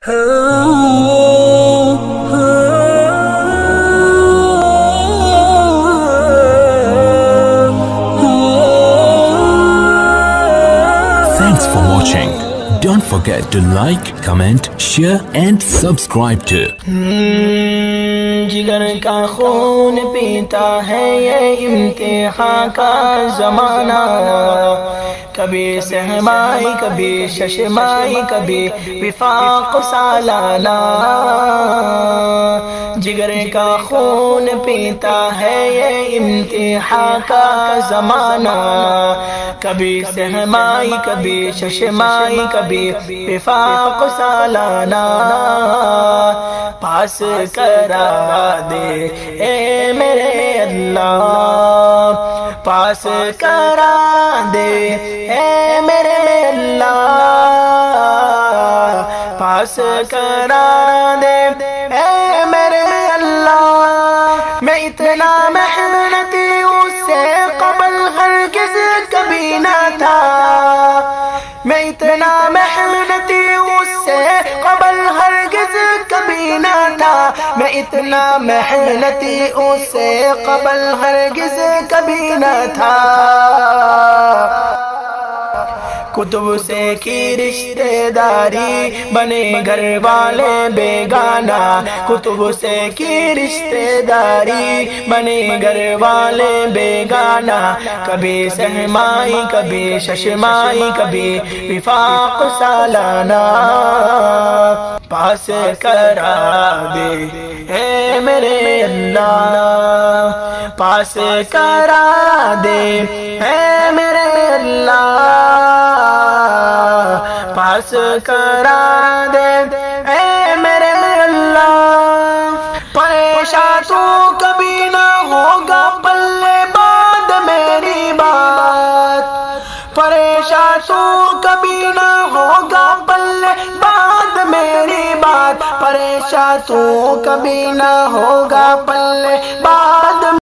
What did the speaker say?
Thanks for watching. Don't forget to like, comment, share and subscribe to. जिगर का खून पीता है ये इम्तिहान का ज़माना, कभी सहमाई कभी शशमाई कभी विफाक सालाना। जिगर का खून पीता है ये इम्तिहान का ज़माना, कभी सहमाई कभी शशमाई कभी विफाक सालाना। पास करा दे ए मेरे अल्लाह, पास करा दे ए मेरे अल्लाह, पास करा दे ए मेरे अल्लाह। मैं इतना मेहनती उससे कबल हरगिज़ कभी न था, मैं इतना मेहनती उससे कबल हरगिज़ कभी न था, मैं इतना मेहनती उससे कबल हरगिज़ कभी न था। कुतुब से की रिश्तेदारी बने घर वाले बेगाना, कुतुब से की रिश्तेदारी बने घर वाले बेगाना। कभी सहमाई कभी शशमाई कभी विफाक सालाना। पास करा दे ए मेरे अल्लाह, पास करा दे ए मेरे अल्लाह, पास करा दे ए मेरे अल्लाह। परेशान तू कभी ना होगा पल्ले बाद मेरी बात, परेशान तू कभी ना होगा पल्ले बाद मेरी बात, परेशान तू कभी ना होगा पल्ले बाद।